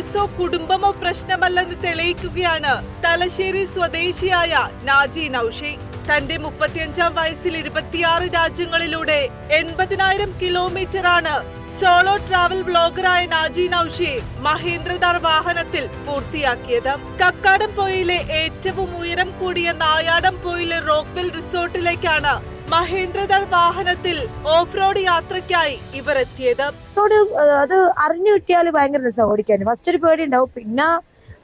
മനസ്സോ കുടുംബമോ പ്രശ്നമല്ലെന്ന് തെളിയിക്കുകയാണ് തലശ്ശേരി സ്വദേശിയായ നാജി നൌഷി. തന്റെ 35-ാം വയസ്സിൽ 26 രാജ്യങ്ങളിലൂടെ 80,000 കിലോമീറ്ററാണ് സോളോ ട്രാവൽ വ്ളോഗറായ നാജി നൌഷി മഹേന്ദ്രധാർ വാഹനത്തിൽ പൂർത്തിയാക്കിയത്. കക്കാടംപൊയിലെ ഏറ്റവും ഉയരം കൂടിയ നായാടംപൊയിലെ റോക്ക്വെൽ റിസോർട്ടിലേക്കാണ് മഹേന്ദ്രധാർ വാഹനത്തിൽ ഓഫ് റോഡ് യാത്രയ്ക്കായി ഇവർ എത്തിയത്. അത് അറിഞ്ഞു കിട്ടിയാൽ ഭയങ്കര രസം ഓടിക്കാൻ. ഫസ്റ്റ് ഒരു പേടി ഉണ്ടാവും, പിന്നെ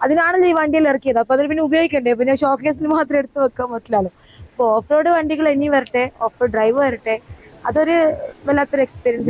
അതിനാണല്ലോ ഈ വണ്ടിയിൽ ഇറക്കിയത്. അപ്പൊ അതിൽ പിന്നെ ഉപയോഗിക്കണ്ടേ, പിന്നെ ഷോക്കേസിൽ മാത്രം എടുത്ത് വെക്കാൻ പറ്റില്ലല്ലോ. അപ്പൊ ഓഫ് റോഡ് വണ്ടികൾ ഇനി വരട്ടെ, ഓഫ് റോഡ് ഡ്രൈവ് വരട്ടെ, അതൊരു വല്ലാത്തൊരു എക്സ്പീരിയൻസ്.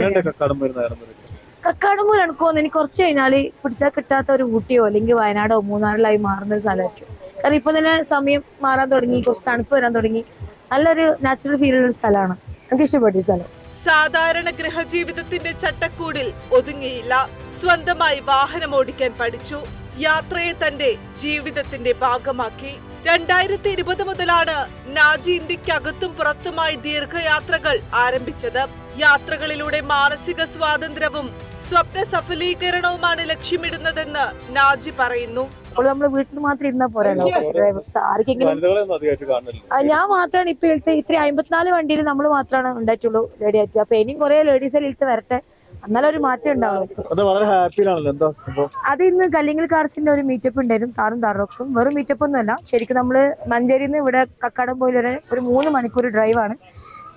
കക്കാടംപൊയിൽ എടുക്കുമെന്ന് എനിക്ക് കുറച്ച് കഴിഞ്ഞാൽ പിടിച്ചാൽ കിട്ടാത്ത ഒരു ഊട്ടിയോ അല്ലെങ്കിൽ വയനാടോ മൂന്നാറിലായി മാറുന്ന ഒരു സ്ഥലമായിരിക്കും. കാരണം ഇപ്പൊ തന്നെ സമയം മാറാൻ തുടങ്ങി, കുറച്ച് തണുപ്പ് വരാൻ തുടങ്ങി. നല്ലൊരു നാച്ചുറൽ ഫീൽ ഉള്ള സ്ഥലമാണ്, എനിക്ക് ഇഷ്ടപ്പെട്ട ഈ സ്ഥലം. സാധാരണ ഗൃഹജീവിതത്തിന്റെ ചട്ടക്കൂടിൽ ഒതുങ്ങിയില്ല. സ്വന്തമായി വാഹനം ഓടിക്കാൻ പഠിച്ചു. യാത്രയെ തന്റെ ജീവിതത്തിന്റെ ഭാഗമാക്കി. 2020 മുതലാണ് നാജി ഇന്ത്യക്കകത്തും പുറത്തുമായി ദീർഘയാത്രകൾ ആരംഭിച്ചത്. യാത്രകളിലൂടെ മാനസിക സ്വാതന്ത്ര്യവും സ്വപ്ന സഫലീകരണവുമാണ് ലക്ഷ്യമിടുന്നതെന്ന് നാജി പറയുന്നു. അപ്പോൾ നമ്മൾ വീട്ടിൽ മാത്രം ഇരുന്നാൽ പോരല്ലോ, ആർക്കെങ്കിലും. ഞാൻ മാത്രമാണ് ഇപ്പൊ ഇത്ര 54 വണ്ടിയിൽ നമ്മൾ മാത്രമാണ് ഉണ്ടായിട്ടുള്ളൂ ലേഡി ആയിട്ട്. അപ്പൊ ഇനിയും കുറെ ലേഡീസ് ഇട്ട് വരട്ടെ, എന്നാലും ഒരു മാറ്റം ഉണ്ടാവും. അത് ഇന്ന് കല്ലിങ്ങൽ കാർസിന്റെ ഒരു മീറ്റപ്പ് ഉണ്ടായിരുന്നു, താറും താറോക്സും. വെറും മീറ്റപ്പ് ഒന്നും അല്ല, ശരിക്കും നമ്മള് മഞ്ചേരിയിൽ നിന്ന് ഇവിടെ കക്കാടംപൊയിൽ വരെ ഒരു 3 മണിക്കൂർ ഡ്രൈവാണ്.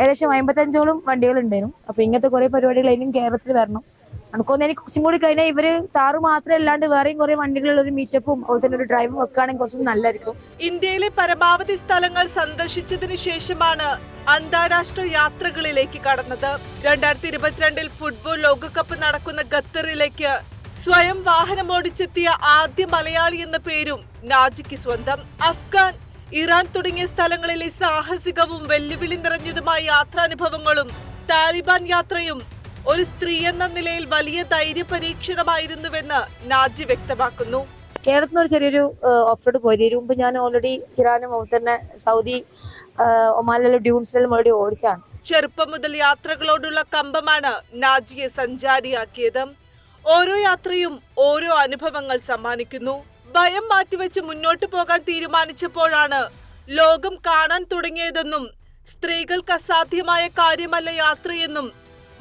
ഏകദേശം 55ഓളം വണ്ടികൾ ഉണ്ടായിരുന്നു. അപ്പൊ ഇങ്ങനത്തെ കുറെ പരിപാടികൾ ഇനിയും കേരളത്തിൽ വരണം. നമുക്കൊന്ന് എനിക്ക് കുറച്ചും കൂടി കഴിഞ്ഞാൽ ഇവര് താറ് മാത്രം അല്ലാണ്ട് വേറെയും കുറെ വണ്ടികളുള്ള ഒരു മീറ്റപ്പും അതുപോലെ തന്നെ ഒരു ഡ്രൈവും വെക്കുകയാണെങ്കിൽ കുറച്ചും നല്ലതായിരിക്കും. ഇന്ത്യയിലെ പരമാവധി സ്ഥലങ്ങൾ സന്ദർശിച്ചതിനു ശേഷമാണ് അന്താരാഷ്ട്ര യാത്രകളിലേക്ക് കടന്നത്. 2022 ഫുട്ബോൾ ലോകകപ്പ് നടക്കുന്ന ഖത്തറിലേക്ക് സ്വയം വാഹനമോടിച്ചെത്തിയ ആദ്യ മലയാളി എന്ന പേരും നാജിക്ക് സ്വന്തം. അഫ്ഗാൻ, ഇറാൻ തുടങ്ങിയ സ്ഥലങ്ങളിലെ സാഹസികവും വെല്ലുവിളി നിറഞ്ഞതുമായ യാത്രാനുഭവങ്ങളും താലിബാൻ യാത്രയും ഒരു സ്ത്രീ എന്ന നിലയിൽ വലിയ ധൈര്യ പരീക്ഷണമായിരുന്നുവെന്ന് നാജി വ്യക്തമാക്കുന്നു. കേരളത്തിൽ നിന്ന് ഒരു ചെറിയൊരു ഓഫ് റോഡ് പോയി. ഇതിനു മുമ്പ് ഞാൻ ഓൾറെഡി ഇറാനും തന്നെ സൗദി, ഒമാനിലെ ഡ്യൂൺസിലും ഓൾറെഡി ഓടിച്ചാണ്. ചെറുപ്പം മുതൽ യാത്രകളോടുള്ള കമ്പമാണ് നാജിയെ സഞ്ചാരിയാക്കിയത്. ഓരോ യാത്രയും ഓരോ അനുഭവങ്ങൾ സമ്മാനിക്കുന്നു. ഭയം മാറ്റിവെച്ച് മുന്നോട്ട് പോകാൻ തീരുമാനിച്ചപ്പോഴാണ് ലോകം കാണാൻ തുടങ്ങിയതെന്നും സ്ത്രീകൾക്ക് അസാധ്യമായ കാര്യമല്ല യാത്രയെന്നും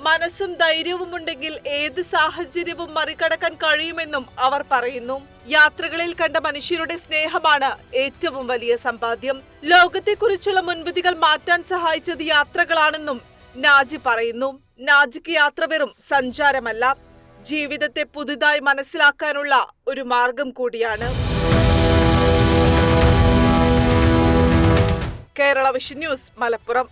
മനസ്സും ധൈര്യവും ഉണ്ടെങ്കിൽ ഏത് സാഹചര്യവും മറികടക്കാൻ കഴിയുമെന്നും അവർ പറയുന്നു. യാത്രകളിൽ കണ്ട മനുഷ്യരുടെ സ്നേഹമാണ് ഏറ്റവും വലിയ സമ്പാദ്യം. ലോകത്തെക്കുറിച്ചുള്ള മുൻവിധികൾ മാറ്റാൻ സഹായിച്ചത് യാത്രകളാണെന്നും നാജി പറയുന്നു. നാജിക്ക് യാത്ര വെറും സഞ്ചാരമല്ല, ജീവിതത്തെ പുതുതായി മനസ്സിലാക്കാനുള്ള ഒരു മാർഗം കൂടിയാണ്. Kerala vision news, Malappuram.